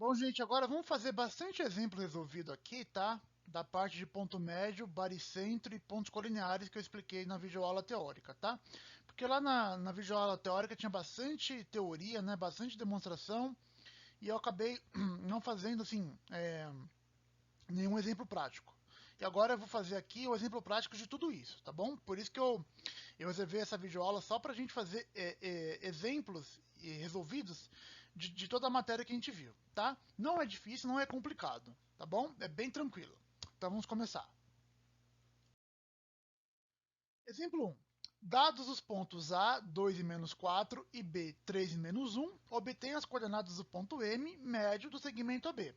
Bom, gente, agora vamos fazer bastante exemplo resolvido aqui, tá? Da parte de ponto médio, baricentro e pontos colineares que eu expliquei na videoaula teórica, tá? Porque lá na videoaula teórica tinha bastante teoria, né? Bastante demonstração, e eu acabei não fazendo, assim, nenhum exemplo prático. E agora eu vou fazer aqui o exemplo prático de tudo isso, tá bom? Por isso que eu reservei essa videoaula só para a gente fazer exemplos resolvidos de toda a matéria que a gente viu, tá? Não é difícil, não é complicado, tá bom? É bem tranquilo. Então vamos começar. Exemplo 1. Dados os pontos A, 2 e menos 4, e B, 3 e menos 1, obtenha as coordenadas do ponto M, médio do segmento AB.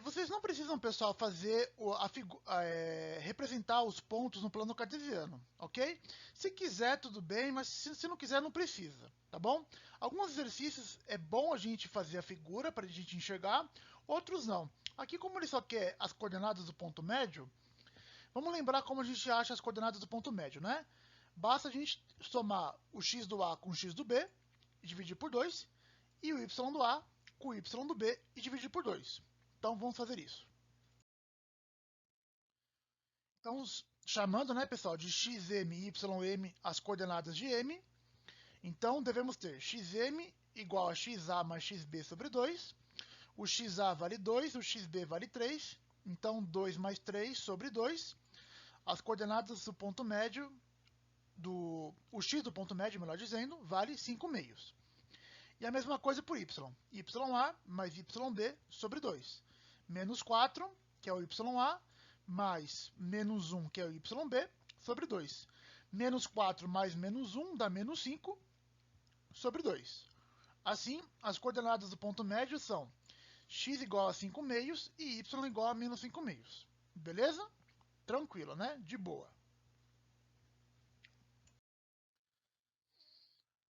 Vocês não precisam, pessoal, fazer representar os pontos no plano cartesiano, ok? Se quiser, tudo bem, mas se não quiser, não precisa, tá bom? Alguns exercícios é bom a gente fazer a figura para a gente enxergar, outros não. Aqui, como ele só quer as coordenadas do ponto médio, vamos lembrar como a gente acha as coordenadas do ponto médio, né? Basta a gente somar o x do A com o x do B e dividir por 2, e o y do A com o y do B e dividir por 2. Então vamos fazer isso. Então, chamando, né, pessoal, de xm e ym as coordenadas de m, então devemos ter xm igual a xa mais xb sobre 2, o xa vale 2, o xb vale 3, então 2 mais 3 sobre 2, as coordenadas do ponto médio, o x do ponto médio, melhor dizendo, vale 5 meios. E a mesma coisa por y, ya mais yb sobre 2, menos 4, que é o ya, mais menos 1, que é o yb, sobre 2. Menos 4 mais menos 1 dá menos 5 sobre 2. Assim, as coordenadas do ponto médio são x igual a 5 meios e y igual a menos 5 meios. Beleza? Tranquilo, né? De boa.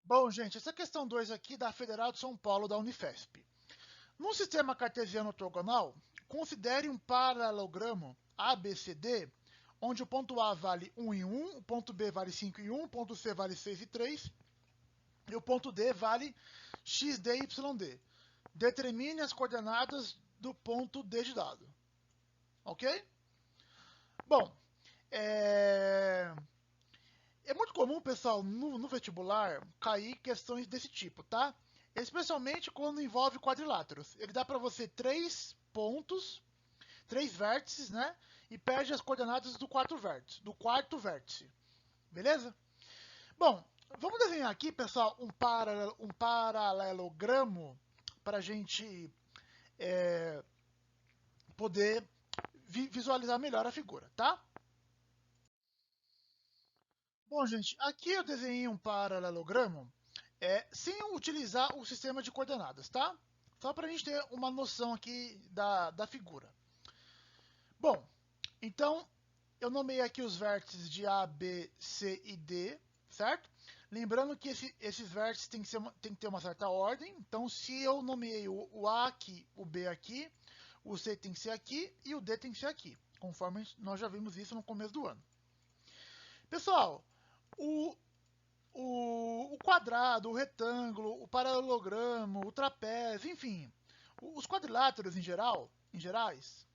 Bom, gente, essa questão 2 aqui da Federal de São Paulo da Unifesp. Num sistema cartesiano ortogonal, considere um paralelogramo ABCD, onde o ponto A vale 1 em 1, o ponto B vale 5 em 1, o ponto C vale 6 em 3, e o ponto D vale xd e yD. Determine as coordenadas do ponto D de dado. Ok? Bom, é muito comum, pessoal, no vestibular, cair questões desse tipo, tá? Especialmente quando envolve quadriláteros. Ele dá para você 3 pontos, 3 vértices, né? E perde as coordenadas do quarto vértice. Beleza? Bom, vamos desenhar aqui, pessoal, um paralelogramo para a gente poder visualizar melhor a figura, tá? Bom, gente, aqui eu desenhei um paralelogramo sem utilizar o sistema de coordenadas, tá? Só para a gente ter uma noção aqui da figura. Bom, então eu nomeei aqui os vértices de A, B, C e D, certo? Lembrando que esses vértices têm que ter uma certa ordem. Então, se eu nomeei o A aqui, o B aqui, o C tem que ser aqui e o D tem que ser aqui, conforme nós já vimos isso no começo do ano. Pessoal, o, o quadrado, o retângulo, o paralelogramo, o trapézio, enfim, os quadriláteros em gerais,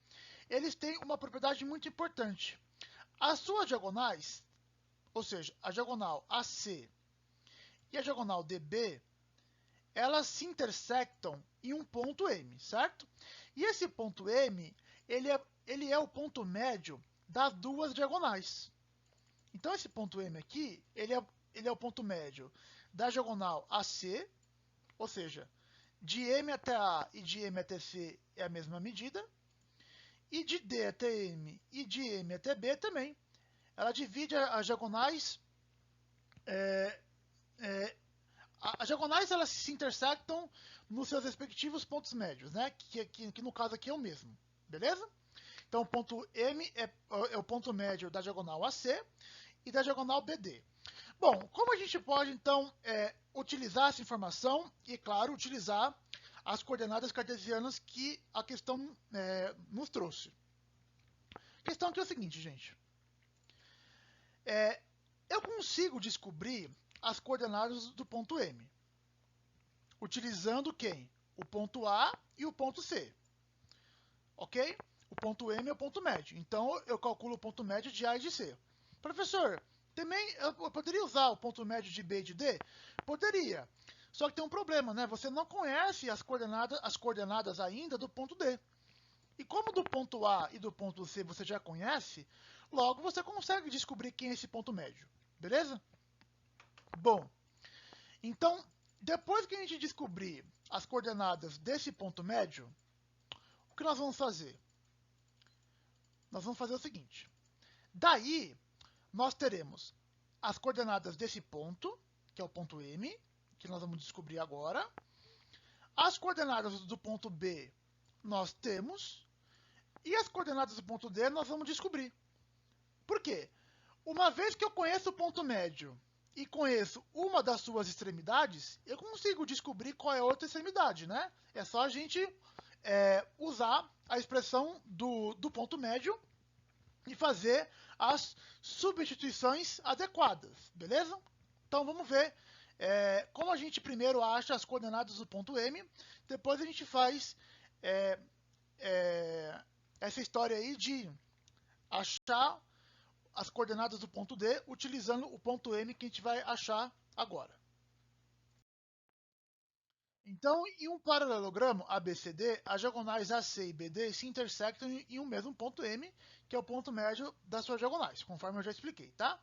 eles têm uma propriedade muito importante. As suas diagonais, ou seja, a diagonal AC e a diagonal DB, elas se intersectam em um ponto M, certo? E esse ponto M, ele é o ponto médio das duas diagonais. Então esse ponto M aqui, ele é o ponto médio da diagonal AC, ou seja, de M até A e de M até C é a mesma medida, e de D até M e de M até B também. Ela divide as diagonais. É, é, as diagonais elas se intersectam nos seus respectivos pontos médios, né? Que no caso aqui é o mesmo, beleza? Então o ponto M é o ponto médio da diagonal AC e da diagonal BD. Bom, como a gente pode então utilizar essa informação e, claro, utilizar as coordenadas cartesianas que a questão nos trouxe? A questão aqui é o seguinte, gente. Eu consigo descobrir as coordenadas do ponto M. Utilizando quem? o ponto A e o ponto C, ok? O ponto M é o ponto médio, então eu calculo o ponto médio de A e de C. Professor, também eu poderia usar o ponto médio de B e de D? Poderia, só que tem um problema, né? Você não conhece as coordenadas ainda do ponto D. E como do ponto A e do ponto C você já conhece, logo você consegue descobrir quem é esse ponto médio, beleza? Bom, então, depois que a gente descobrir as coordenadas desse ponto médio, o que nós vamos fazer? Nós vamos fazer o seguinte. Daí, nós teremos as coordenadas desse ponto, que é o ponto M, que nós vamos descobrir agora. As coordenadas do ponto B nós temos. E as coordenadas do ponto D nós vamos descobrir. Por quê? Uma vez que eu conheço o ponto médio e conheço uma das suas extremidades, eu consigo descobrir qual é a outra extremidade, né? É só a gente usar a expressão do ponto médio e fazer as substituições adequadas, beleza? Então vamos ver como a gente primeiro acha as coordenadas do ponto M, depois a gente faz essa história aí de achar as coordenadas do ponto D utilizando o ponto M que a gente vai achar agora. Então, em um paralelogramo ABCD, as diagonais AC e BD se intersectam em um mesmo ponto M, que é o ponto médio das suas diagonais, conforme eu já expliquei, tá?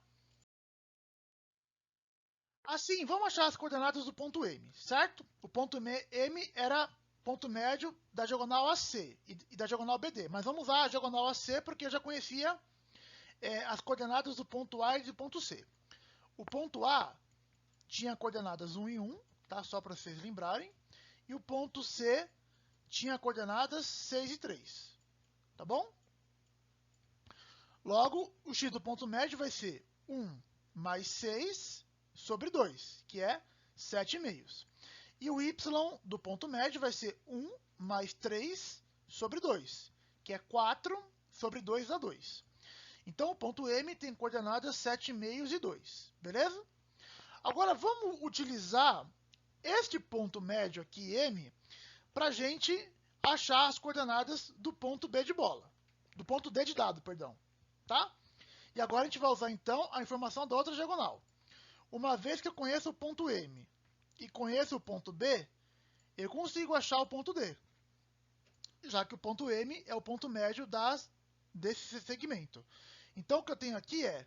Assim, vamos achar as coordenadas do ponto M, certo? O ponto M era ponto médio da diagonal AC e da diagonal BD, mas vamos usar a diagonal AC porque eu já conhecia as coordenadas do ponto A e do ponto C. O ponto A tinha coordenadas 1 e 1, tá? Só para vocês lembrarem. E o ponto C tinha coordenadas 6 e 3, tá bom? Logo, o x do ponto médio vai ser 1 mais 6 sobre 2, que é 7,5. E o y do ponto médio vai ser 1 mais 3 sobre 2, que é 4 sobre 2 dá 2. Então, o ponto M tem coordenadas 7,5 e 2, beleza? Agora, vamos utilizar este ponto médio aqui, M, para a gente achar as coordenadas do ponto B de bola. Do ponto D de dado, perdão. Tá? E agora a gente vai usar, então, a informação da outra diagonal. Uma vez que eu conheço o ponto M e conheço o ponto B, eu consigo achar o ponto D. Já que o ponto M é o ponto médio desse segmento. Então, o que eu tenho aqui é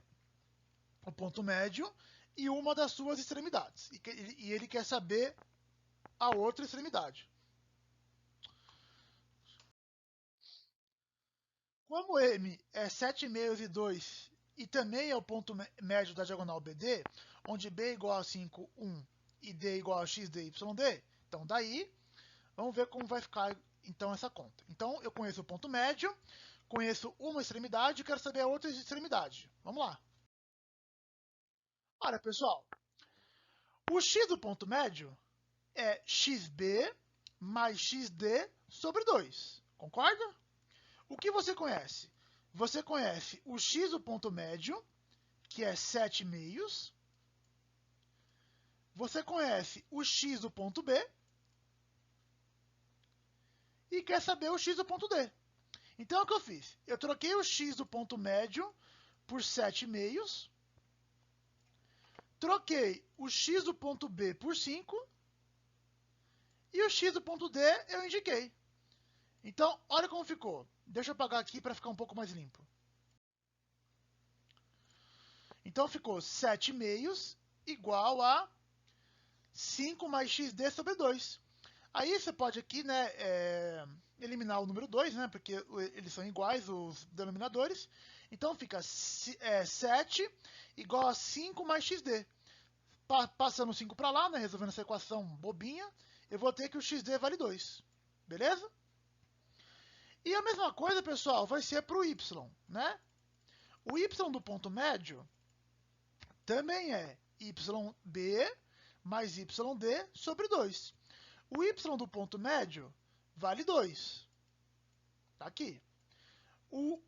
o ponto médio e uma das suas extremidades. E ele quer saber a outra extremidade. Como M é 7,5 e 2 e também é o ponto médio da diagonal BD, onde B é igual a 5, 1 e D é igual a x, d, y, d, então daí, vamos ver como vai ficar então essa conta. Então eu conheço o ponto médio, conheço uma extremidade e quero saber a outra extremidade. Vamos lá. Olha, pessoal, o x do ponto médio é xb mais xd sobre 2. Concorda? O que você conhece? Você conhece o x do ponto médio, que é 7,5. Você conhece o x do ponto B e quer saber o x do ponto D. Então, o que eu fiz? Eu troquei o x do ponto médio por 7,5. Troquei o x do ponto B por 5. E o x do ponto D eu indiquei. Então, olha como ficou. Deixa eu apagar aqui para ficar um pouco mais limpo. Então, ficou 7,5 igual a 5 mais xd sobre 2. Aí você pode aqui, né, eliminar o número 2, né, porque eles são iguais, os denominadores. Então, fica 7 igual a 5 mais xd. Passando 5 para lá, né, resolvendo essa equação bobinha, eu vou ter que o xd vale 2. Beleza? E a mesma coisa, pessoal, vai ser para o y, né? O y do ponto médio também é yb mais yd sobre 2. O y do ponto médio vale 2. Tá aqui. O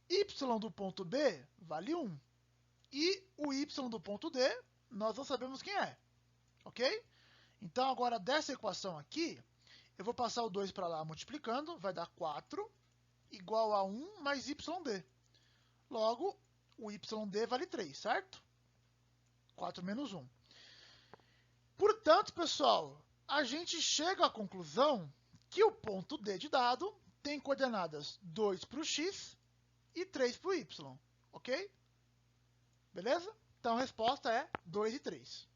y do ponto B vale 1. E o y do ponto D, nós não sabemos quem é. Ok? Então, agora dessa equação aqui, eu vou passar o 2 para lá multiplicando, vai dar 4 igual a 1 mais YD. Logo, o YD vale 3, certo? 4 menos 1. Portanto, pessoal, a gente chega à conclusão que o ponto D de dado tem coordenadas 2 para o x e 3 para o y, ok? Beleza? Então a resposta é 2 e 3.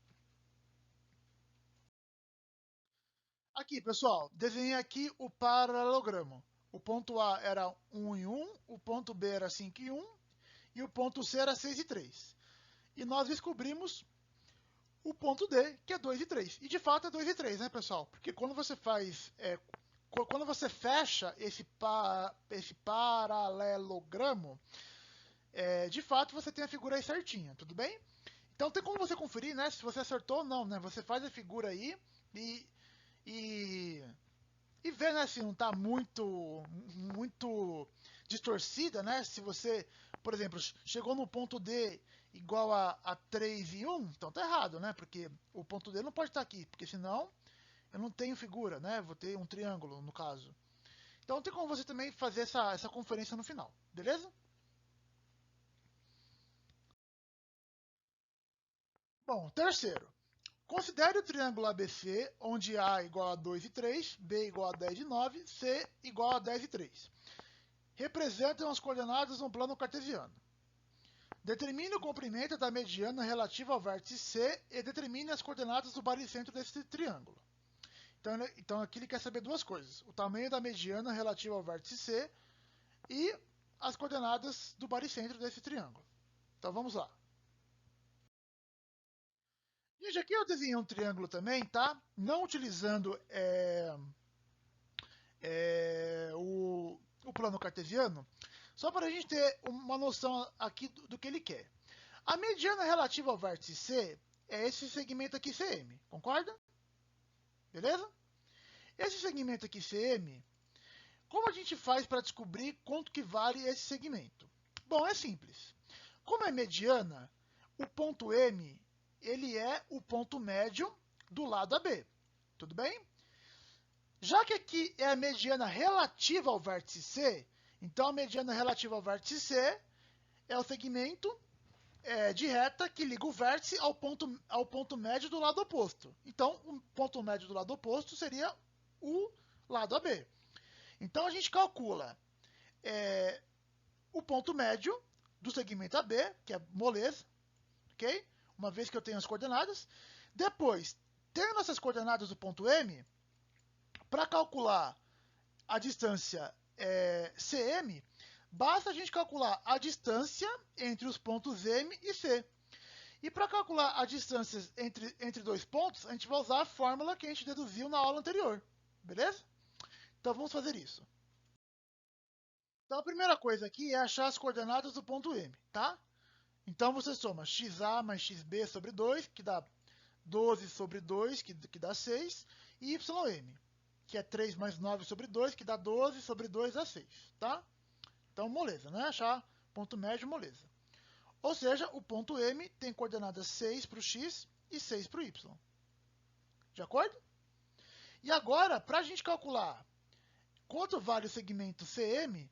Aqui, pessoal, desenhei aqui o paralelogramo. O ponto A era 1 e 1, o ponto B era 5 e 1 e o ponto C era 6 e 3. E nós descobrimos o ponto D, que é 2 e 3. E de fato é 2 e 3, né, pessoal? Porque quando você faz, quando você fecha esse paralelogramo, de fato você tem a figura aí certinha, tudo bem? Então tem como você conferir, né, se você acertou ou não, né? Você faz a figura aí e, e, e vê, né, se não está muito distorcida, né? Se você, por exemplo, chegou no ponto D igual a 3 e 1, então tá errado, né? Porque o ponto D não pode estar aqui, porque senão eu não tenho figura, né? Vou ter um triângulo, no caso. Então tem como você também fazer essa conferência no final, beleza? Bom, terceiro. Considere o triângulo ABC, onde A igual a 2 e 3, B igual a 10 e 9, C igual a 10 e 3. Representem as coordenadas no plano cartesiano. Determine o comprimento da mediana relativa ao vértice C e determine as coordenadas do baricentro desse triângulo. Então aqui ele quer saber duas coisas: o tamanho da mediana relativa ao vértice C e as coordenadas do baricentro desse triângulo. Então vamos lá. Gente, aqui eu desenhei um triângulo também, tá? Não utilizando o plano cartesiano, só para a gente ter uma noção aqui do que ele quer. A mediana relativa ao vértice C é esse segmento aqui CM, concorda? Beleza? Esse segmento aqui CM, como a gente faz para descobrir quanto que vale esse segmento? Bom, é simples. Como é mediana, o ponto M ele é o ponto médio do lado AB. Tudo bem? Já que aqui é a mediana relativa ao vértice C, então a mediana relativa ao vértice C é o segmento de reta que liga o vértice ao ponto médio do lado oposto. Então, o ponto médio do lado oposto seria o lado AB. Então, a gente calcula o ponto médio do segmento AB, que é moleza, ok? Uma vez que eu tenho as coordenadas. Depois, tendo essas coordenadas do ponto M, para calcular a distância CM, basta a gente calcular a distância entre os pontos M e C. E para calcular a distância entre dois pontos, a gente vai usar a fórmula que a gente deduziu na aula anterior. Beleza? Então vamos fazer isso. Então a primeira coisa aqui é achar as coordenadas do ponto M, tá? Então você soma xa mais xb sobre 2, que dá 12 sobre 2, que dá 6, e ym, que é 3 mais 9 sobre 2, que dá 12 sobre 2 dá 6, tá? Então, moleza, né? Achar ponto médio, moleza. Ou seja, o ponto M tem coordenadas 6 para o x e 6 para o y. De acordo? E agora, para a gente calcular quanto vale o segmento CM,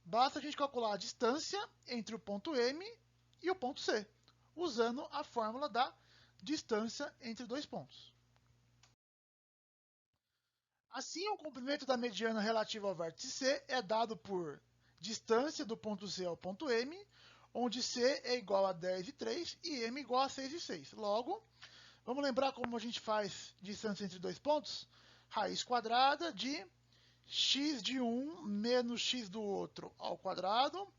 basta a gente calcular a distância entre o ponto M e o ponto C, usando a fórmula da distância entre dois pontos. Assim, o comprimento da mediana relativa ao vértice C é dado por distância do ponto C ao ponto M, onde C é igual a 10 e 3 e M igual a 6 e 6. Logo, vamos lembrar como a gente faz distância entre dois pontos? Raiz quadrada de x de um menos x do outro ao quadrado,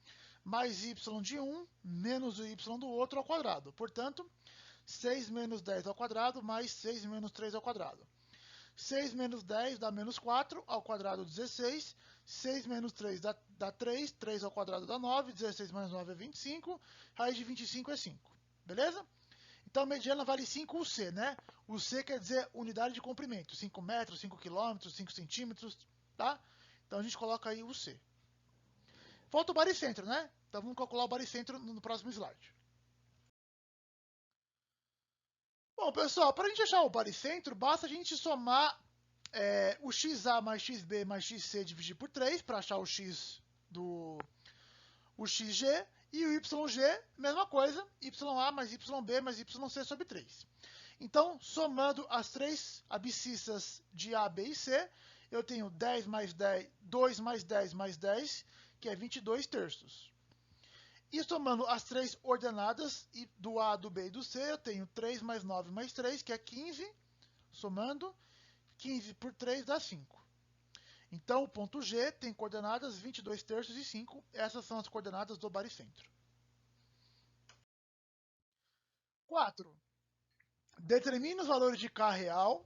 mais y de um menos o y do outro ao quadrado. Portanto, 6 menos 10 ao quadrado mais 6 menos 3 ao quadrado. 6 menos 10 dá menos 4, ao quadrado 16. 6 menos 3 dá 3, 3 ao quadrado dá 9, 16 mais 9 é 25, raiz de 25 é 5. Beleza? Então a mediana vale 5 UC, né? O C quer dizer unidade de comprimento, 5 metros, 5 quilômetros, 5 centímetros, tá? Então a gente coloca aí o C. Falta o baricentro, né? Então vamos calcular o baricentro no próximo slide. Bom, pessoal, para a gente achar o baricentro, basta a gente somar o XA mais XB mais XC dividir por 3 para achar o XG, e o YG, mesma coisa, YA mais YB mais YC sobre 3. Então, somando as três abscissas de A, B e C, eu tenho 10 mais 10, 2 mais 10 mais 10, que é 22 terços. E somando as três ordenadas do A, do B e do C, eu tenho 3 mais 9 mais 3, que é 15. Somando, 15 por 3 dá 5. Então, o ponto G tem coordenadas 22 terços e 5. Essas são as coordenadas do baricentro. 4. Determine os valores de K real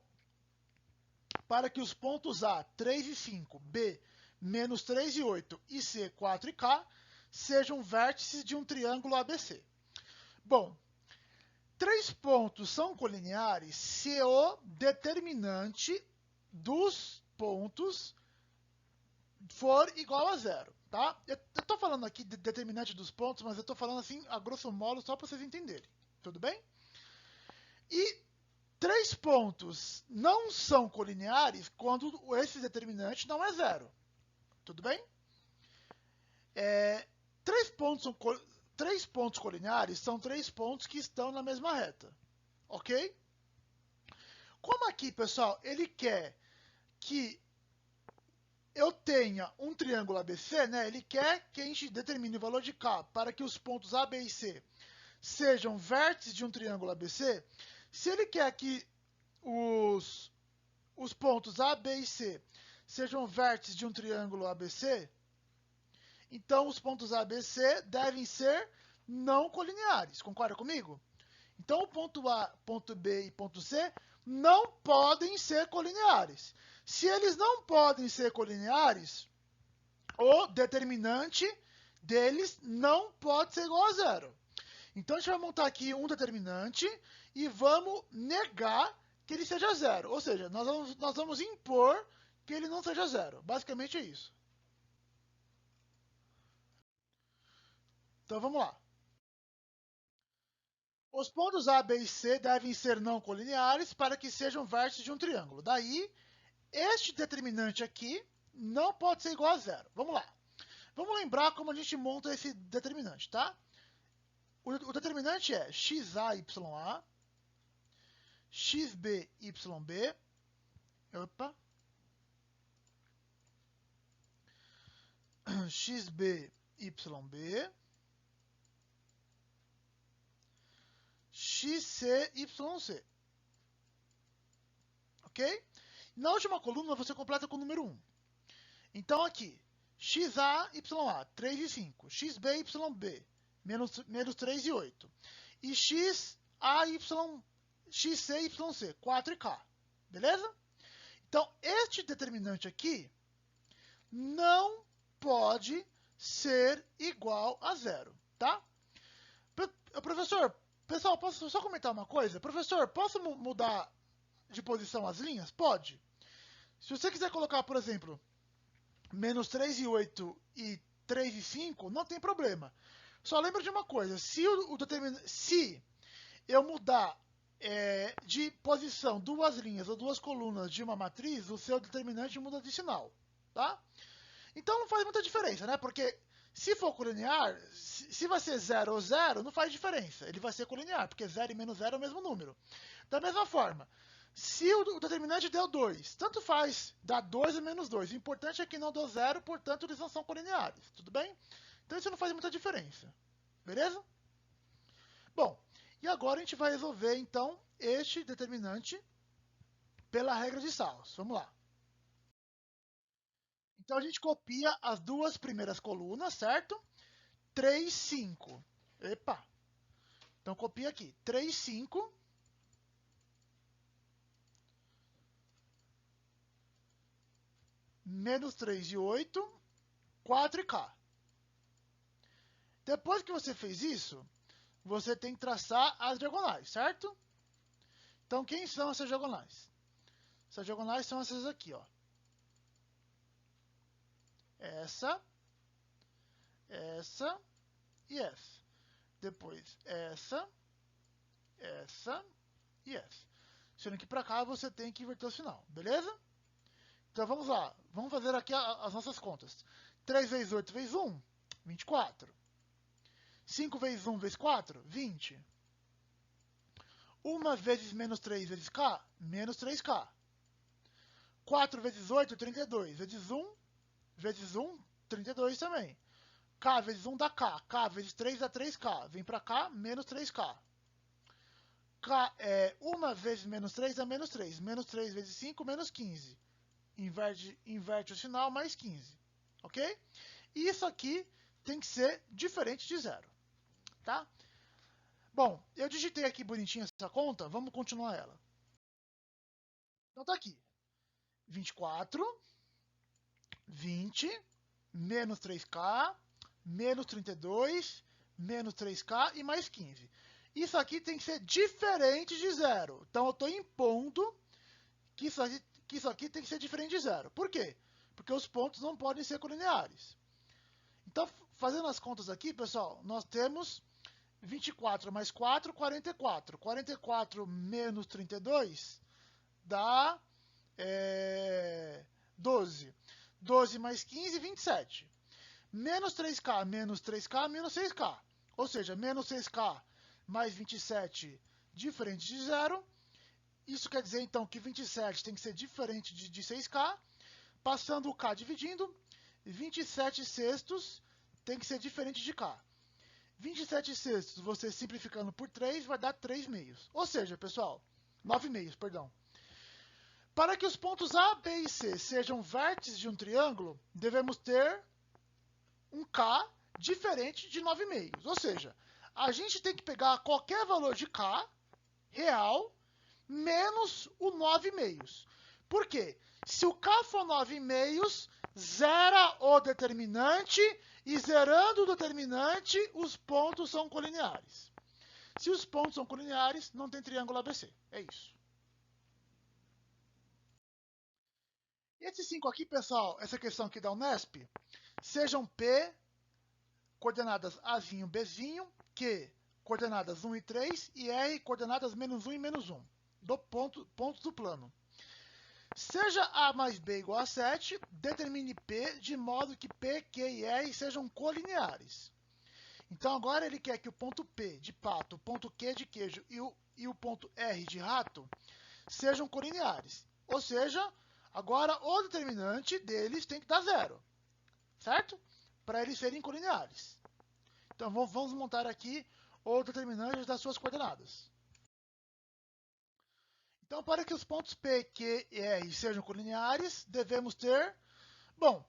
para que os pontos A, 3 e 5, B, menos 3 e 8 e C, 4 e K sejam vértices de um triângulo ABC. Bom, três pontos são colineares se o determinante dos pontos for igual a zero, tá? Eu estou falando aqui de determinante dos pontos, mas eu estou falando assim a grosso modo só para vocês entenderem, tudo bem? E três pontos não são colineares quando esse determinante não é zero, tudo bem? Três pontos colineares são três pontos que estão na mesma reta, ok? Como aqui, pessoal, ele quer que eu tenha um triângulo ABC, né? Ele quer que a gente determine o valor de K para que os pontos A, B e C sejam vértices de um triângulo ABC. Se ele quer que os pontos A, B e C sejam vértices de um triângulo ABC, então os pontos A, B e C devem ser não colineares. Concorda comigo? Então o ponto A, ponto B e ponto C não podem ser colineares. Se eles não podem ser colineares, o determinante deles não pode ser igual a zero. Então a gente vai montar aqui um determinante e vamos negar que ele seja zero. Ou seja, nós vamos impor que ele não seja zero. Basicamente é isso. Então vamos lá. Os pontos A, B e C devem ser não colineares para que sejam vértices de um triângulo. Daí, este determinante aqui não pode ser igual a zero. Vamos lá. Vamos lembrar como a gente monta esse determinante, tá? O determinante é XA, YA, XB, YB, opa, XB, YB, XC, YC. Ok? Na última coluna você completa com o número 1. Então aqui, XA, YA, 3 e 5. XB, YB, menos 3 e 8. E XA, XC, YC, 4 e K. Beleza? Então, este determinante aqui não pode ser igual a zero, tá? Professor, pessoal, posso só comentar uma coisa? Professor, posso mudar de posição as linhas? Pode. Se você quiser colocar, por exemplo, menos 3 e 8 e 3 e 5, não tem problema. Só lembra de uma coisa, se eu mudar de posição duas linhas ou duas colunas de uma matriz, o seu determinante muda de sinal, tá? Então não faz muita diferença, né? Porque se for colinear, se vai ser 0 ou 0, não faz diferença. Ele vai ser colinear, porque 0 e menos 0 é o mesmo número. Da mesma forma, se o determinante deu 2, tanto faz dar 2 ou menos 2. O importante é que não deu 0, portanto eles não são colineares. Tudo bem? Então isso não faz muita diferença. Beleza? Bom, e agora a gente vai resolver, então, este determinante pela regra de Gauss. Vamos lá. Então a gente copia as duas primeiras colunas, certo? 3, 5. Epa! Então copia aqui. 3, 5. Menos 3 e 8. 4 e K. Depois que você fez isso, você tem que traçar as diagonais, certo? Então quem são essas diagonais? Essas diagonais são essas aqui, ó. Essa e essa. Depois essa e S. Sendo que para cá você tem que inverter o sinal, beleza? Então vamos lá, vamos fazer aqui as nossas contas. 3 vezes 8 vezes 1, 24. 5 vezes 1 vezes 4, 20. 1 vezes menos 3 vezes K, menos 3K. 4 vezes 8, 32. Vezes 1, 32 também. K vezes 1 dá K. K vezes 3 dá 3K. Vem para cá, menos 3K. 1 vezes menos 3 dá menos 3. Menos 3 vezes 5, menos 15. Inverte o sinal, mais 15. Ok? E isso aqui tem que ser diferente de zero. Tá? Bom, eu digitei aqui bonitinho essa conta. Vamos continuar ela. Então tá aqui. 24, 20, menos 3K, menos 32, menos 3K e mais 15. Isso aqui tem que ser diferente de zero. Então eu estou impondo que isso aqui tem que ser diferente de zero. Por quê? Porque os pontos não podem ser colineares. Então, fazendo as contas aqui, pessoal, nós temos 24 mais 4, 44. 44 menos 32 dá 12. 12 mais 15, 27. Menos 3K, menos 3K, menos 6K. Ou seja, menos 6K mais 27 diferente de zero. Isso quer dizer, então, que 27 tem que ser diferente de 6K. Passando o K dividindo, 27 sextos tem que ser diferente de K. 27 sextos, você simplificando por 3, vai dar 3 meios. Ou seja, pessoal, 9 meios, perdão. Para que os pontos A, B e C sejam vértices de um triângulo, devemos ter um K diferente de 9 meios. Ou seja, a gente tem que pegar qualquer valor de K real menos o 9 meios. Por quê? Se o K for 9 meios, zera o determinante e zerando o determinante, os pontos são colineares. Se os pontos são colineares, não tem triângulo ABC. É isso. E esses 5 aqui, pessoal, essa questão aqui da Unesp, sejam P, coordenadas Azinho, Bzinho, Q, coordenadas 1 e 3, e R, coordenadas menos 1 e menos 1, do pontos do plano. Seja A mais B igual a 7, determine P de modo que P, Q e R sejam colineares. Então agora ele quer que o ponto P de pato, o ponto Q de queijo e o ponto R de rato sejam colineares. Ou seja, agora o determinante deles tem que dar zero, certo? Para eles serem colineares. Então vamos montar aqui o determinante das suas coordenadas. Então, para que os pontos P, Q e R sejam colineares, devemos ter... Bom,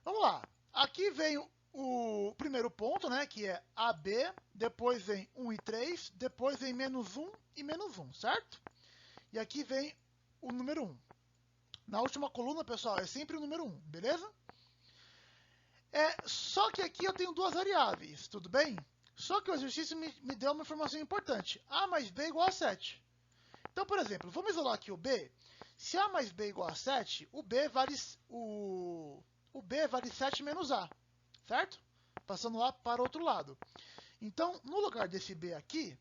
vamos lá. Aqui vem o primeiro ponto, né, que é AB, depois vem 1 e 3, depois vem menos 1 e menos 1, certo? E aqui vem o número 1. Na última coluna, pessoal, é sempre o número 1, beleza? Só que aqui eu tenho duas variáveis, tudo bem? Só que o exercício me deu uma informação importante. A mais B igual a 7. Então, por exemplo, vamos isolar aqui o B. Se A mais B é igual a 7, o B vale 7 menos A, certo? Passando A para o outro lado. Então, no lugar desse B aqui,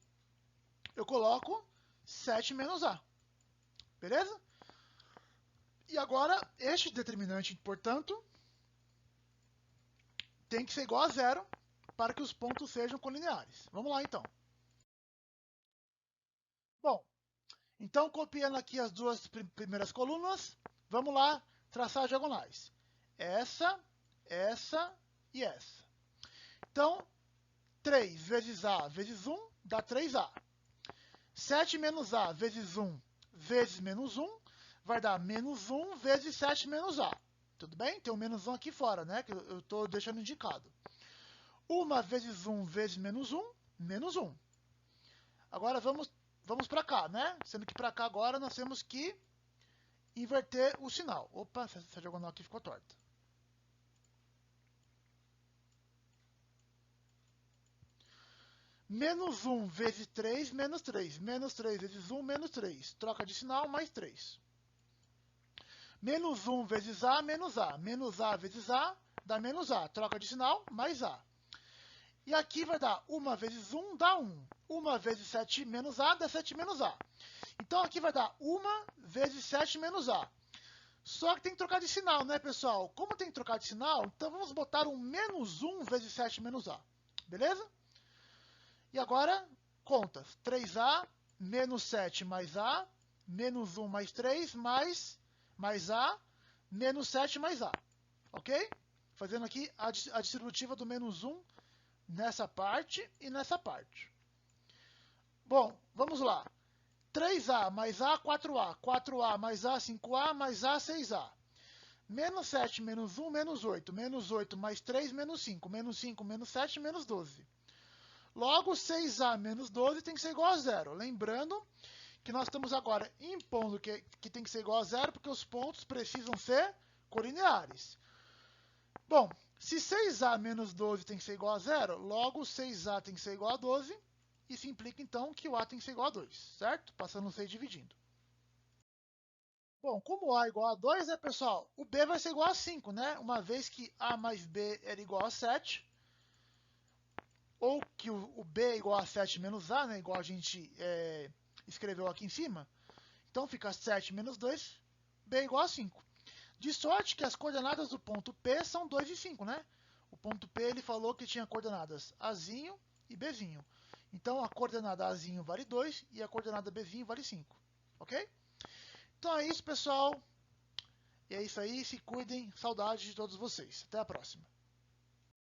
eu coloco 7 menos A. Beleza? E agora, este determinante, portanto, tem que ser igual a zero para que os pontos sejam colineares. Vamos lá, então. Bom, então, copiando aqui as duas primeiras colunas, vamos lá traçar diagonais. Essa, essa e essa. Então, 3 vezes A vezes 1 dá 3A. 7 menos A vezes 1 vezes menos 1 vai dar menos 1 vezes 7 menos A. Tudo bem? Tem um menos 1 aqui fora, né? Que eu estou deixando indicado. 1 vezes 1 vezes menos 1, menos 1. Agora vamos para cá, né? Sendo que para cá agora nós temos que inverter o sinal. Opa, essa diagonal aqui ficou torta. Menos 1 vezes 3, menos 3. Menos 3 vezes 1, menos 3. Troca de sinal, mais 3. Menos 1 vezes A, menos A. Menos A vezes A, dá menos A. Troca de sinal, mais A. E aqui vai dar 1 vezes 1, dá 1. 1 vezes 7 menos A, dá 7 menos A. Então aqui vai dar 1 vezes 7 menos A. Só que tem que trocar de sinal, né, pessoal? Como tem que trocar de sinal, então vamos botar um menos 1 vezes 7 menos A. Beleza? E agora, contas. 3A menos 7 mais A, menos 1 mais 3 mais A, menos 7 mais A. Ok? Fazendo aqui a distributiva do menos 1 nessa parte e nessa parte. Bom, vamos lá. 3A mais A, 4A. 4A mais A, 5A mais A, 6A. Menos 7 menos 1, menos 8. Menos 8 mais 3, menos 5. Menos 5 menos 7, menos 12. Logo, 6A menos 12 tem que ser igual a zero. Lembrando que nós estamos agora impondo que tem que ser igual a zero, porque os pontos precisam ser colineares. Bom, se 6A menos 12 tem que ser igual a zero, logo 6A tem que ser igual a 12, isso implica então que o A tem que ser igual a 2, certo? Passando o 6 dividindo. Bom, como A é igual a 2, né, pessoal? O B vai ser igual a 5, né? Uma vez que A mais B era igual a 7, ou que o B é igual a 7 menos A, né? Igual a gente escreveu aqui em cima. Então fica 7 menos 2, B é igual a 5. De sorte que as coordenadas do ponto P são 2 e 5, né? O ponto P ele falou que tinha coordenadas Azinho e Bzinho. Então a coordenada Azinho vale 2 e a coordenada Bzinho vale 5. Ok? Então é isso, pessoal. E é isso aí. Se cuidem. Saudades de todos vocês. Até a próxima.